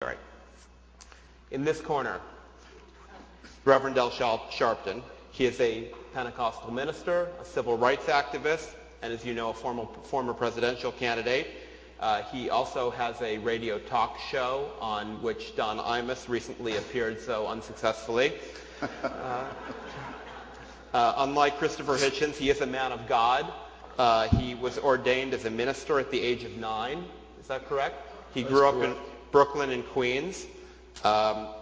All right. In this corner, Reverend L. Sharpton. He is a Pentecostal minister, a civil rights activist, and as you know, a former presidential candidate. He also has a radio talk show on which Don Imus recently appeared so unsuccessfully. Unlike Christopher Hitchens, he is a man of God. He was ordained as a minister at the age of 9. Is that correct? He grew up in Brooklyn and Queens.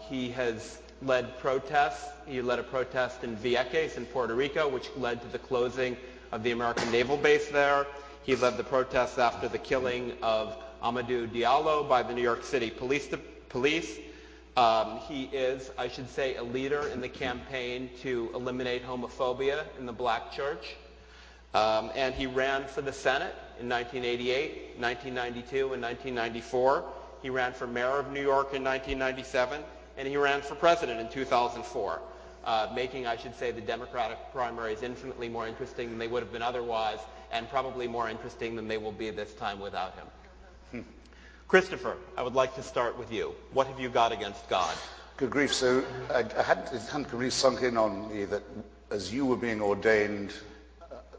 He has led protests. He led a protest in Vieques in Puerto Rico, which led to the closing of the American naval base there. He led the protests after the killing of Amadou Diallo by the New York City police. He is, I should say, a leader in the campaign to eliminate homophobia in the black church. And he ran for the Senate in 1988, 1992, and 1994. He ran for mayor of New York in 1997, and he ran for president in 2004, making, I should say, the Democratic primaries infinitely more interesting than they would have been otherwise, and probably more interesting than they will be this time without him. Christopher, I would like to start with you. What have you got against God? Good grief. So it hadn't really sunk in on me that as you were being ordained,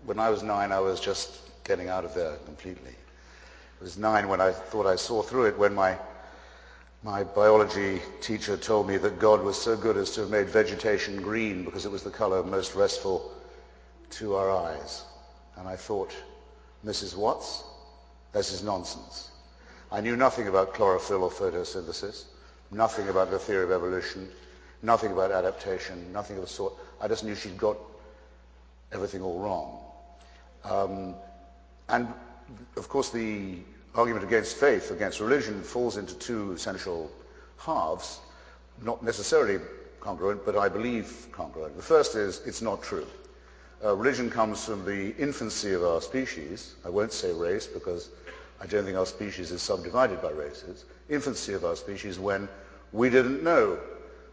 when I was 9, I was just getting out of there completely. It was 9 when I thought I saw through it, when my biology teacher told me that God was so good as to have made vegetation green because it was the color most restful to our eyes. And I thought, Mrs. Watts, this is nonsense. I knew nothing about chlorophyll or photosynthesis, nothing about the theory of evolution, nothing about adaptation, nothing of the sort. I just knew she'd got everything all wrong. And of course the argument against faith, against religion, falls into two essential halves, not necessarily congruent, but I believe congruent. The first is, it's not true. Religion comes from the infancy of our species. I won't say race because I don't think our species is subdivided by races. Infancy of our species, when we didn't know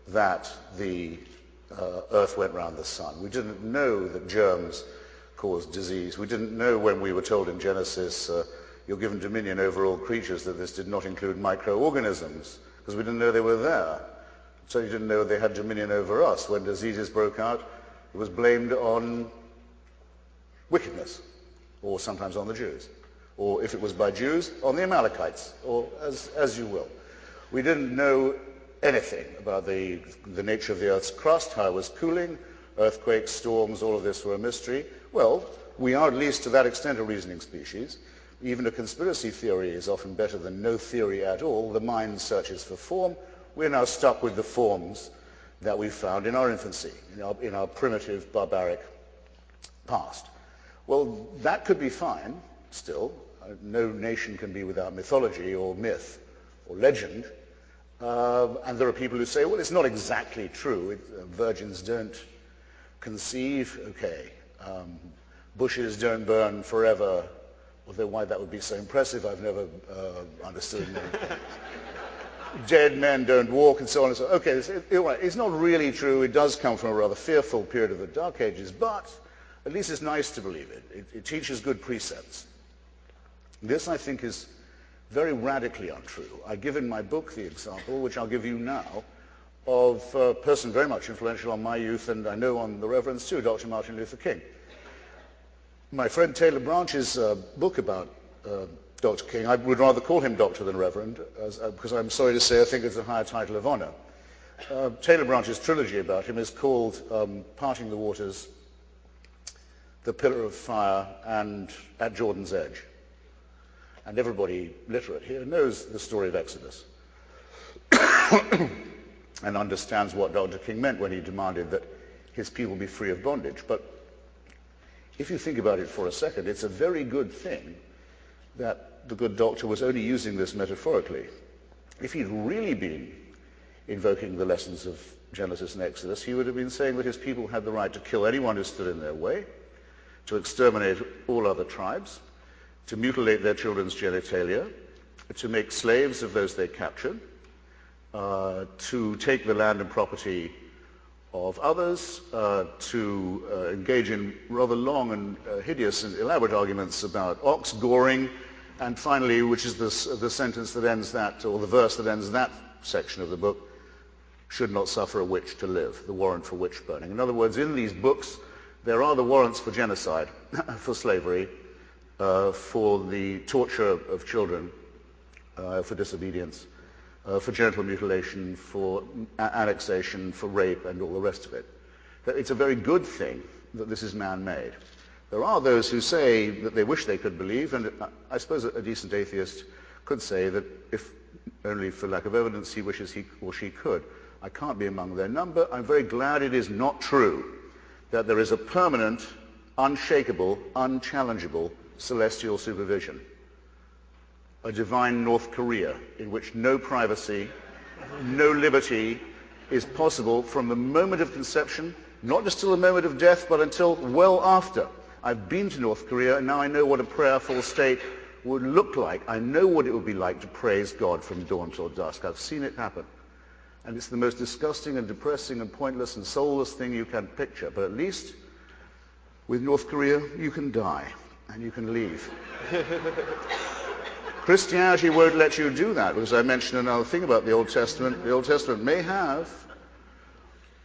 that the earth went round the sun. We didn't know that germs caused disease. We didn't know when we were told in Genesis, you're given dominion over all creatures, that this did not include microorganisms, because we didn't know they were there. So you didn't know they had dominion over us. When diseases broke out, it was blamed on wickedness, or sometimes on the Jews. Or if it was by Jews, on the Amalekites, or as you will. We didn't know anything about the nature of the Earth's crust, how it was cooling, earthquakes, storms, all of this were a mystery. Well, we are at least to that extent a reasoning species. Even a conspiracy theory is often better than no theory at all. The mind searches for form. We're now stuck with the forms that we found in our infancy, in our primitive, barbaric past. Well, that could be fine still. No nation can be without mythology or myth or legend. And there are people who say, well, it's not exactly true. Virgins don't conceive. Okay. Bushes don't burn forever. Although why that would be so impressive, I've never understood. Dead men don't walk, and so on and so on. Okay, it's not really true. It does come from a rather fearful period of the Dark Ages, but at least it's nice to believe it. It teaches good precepts. This, I think, is very radically untrue. I give in my book the example, which I'll give you now, of a person very much influential on my youth, and I know on the Reverend's too, Dr. Martin Luther King. My friend Taylor Branch's book about Dr. King, I would rather call him Doctor than Reverend, because I'm sorry to say I think it's a higher title of honor. Taylor Branch's trilogy about him is called Parting the Waters, The Pillar of Fire, and At Jordan's Edge. And everybody literate here knows the story of Exodus and understands what Dr. King meant when he demanded that his people be free of bondage. But if you think about it for a second, it's a very good thing that the good doctor was only using this metaphorically. If he'd really been invoking the lessons of Genesis and Exodus, he would have been saying that his people had the right to kill anyone who stood in their way, to exterminate all other tribes, to mutilate their children's genitalia, to make slaves of those they captured, to take the land and property of others, to engage in rather long and hideous and elaborate arguments about ox goring, and finally, which is the sentence that ends that, or the verse that ends that section of the book, should not suffer a witch to live, the warrant for witch burning. In other words, in these books, there are the warrants for genocide, for slavery, for the torture of children, for disobedience, for genital mutilation, for annexation, for rape, and all the rest of it. That it's a very good thing that this is man-made. There are those who say that they wish they could believe, and I suppose a decent atheist could say that if only for lack of evidence he wishes he or she could. I can't be among their number. I'm very glad it is not true that there is a permanent, unshakable, unchallengeable celestial supervision. A divine North Korea in which no privacy, no liberty is possible from the moment of conception, not just till the moment of death, but until well after. I've been to North Korea, and now I know what a prayerful state would look like. I know what it would be like to praise God from dawn till dusk. I've seen it happen. And it's the most disgusting and depressing and pointless and soulless thing you can picture. But at least with North Korea, you can die and you can leave. Christianity won't let you do that, because I mentioned another thing about the Old Testament. The Old Testament may have,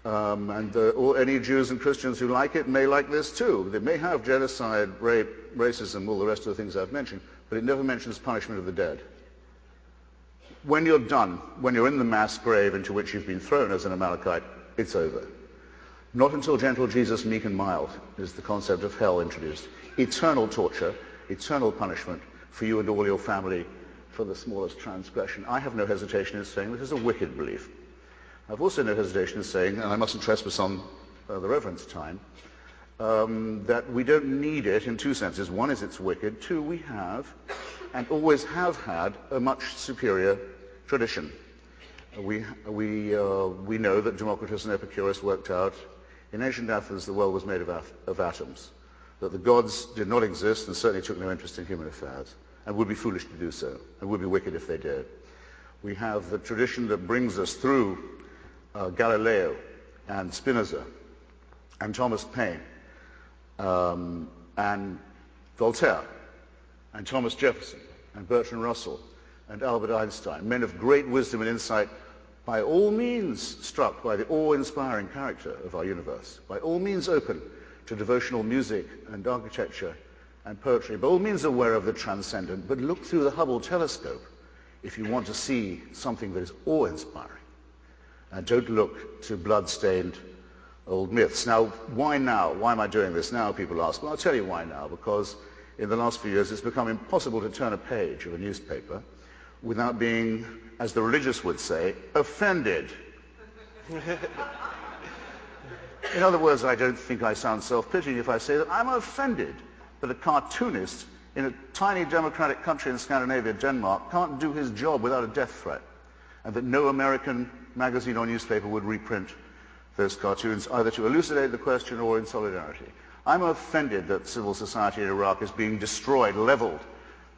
any Jews and Christians who like it may like this too. They may have genocide, rape, racism, all the rest of the things I've mentioned, but it never mentions punishment of the dead. When you're done, when you're in the mass grave into which you've been thrown as an Amalekite, it's over. Not until gentle Jesus, meek and mild, is the concept of hell introduced. Eternal torture, eternal punishment for you and all your family for the smallest transgression. I have no hesitation in saying this is a wicked belief. I've also no hesitation in saying, and I mustn't trespass on the Reverend's time, that we don't need it in two senses. One is it's wicked. Two, we have and always have had a much superior tradition. We know that Democritus and Epicurus worked out in ancient Athens the world was made of atoms, that the gods did not exist and certainly took no interest in human affairs, and would be foolish to do so, and would be wicked if they did. We have the tradition that brings us through Galileo and Spinoza and Thomas Paine and Voltaire and Thomas Jefferson and Bertrand Russell and Albert Einstein, men of great wisdom and insight, by all means struck by the awe-inspiring character of our universe, by all means open to devotional music and architecture and poetry, by all means aware of the transcendent, but look through the Hubble telescope if you want to see something that is awe-inspiring. And don't look to blood-stained old myths. Now, why now? Why am I doing this now, people ask? Well, I'll tell you why now, because in the last few years it's become impossible to turn a page of a newspaper without being, as the religious would say, offended. In other words, I don't think I sound self-pitying if I say that I'm offended that a cartoonist in a tiny democratic country in Scandinavia, Denmark, can't do his job without a death threat, and that no American magazine or newspaper would reprint those cartoons, either to elucidate the question or in solidarity. I'm offended that civil society in Iraq is being destroyed, leveled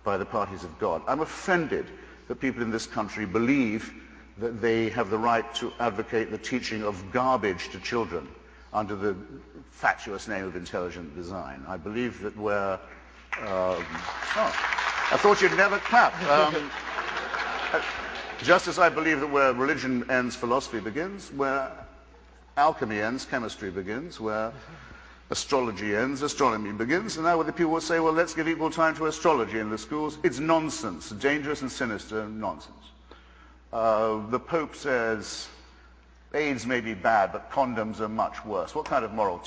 by the parties of God. I'm offended that people in this country believe that they have the right to advocate the teaching of garbage to children under the fatuous name of intelligent design. I believe that we're... I thought you'd never clap. Just as I believe that where religion ends, philosophy begins, where alchemy ends, chemistry begins, where astrology ends, astronomy begins, and now the people will say, well, let's give equal time to astrology in the schools. It's nonsense, dangerous and sinister nonsense. The Pope says, AIDS may be bad, but condoms are much worse. What kind of moral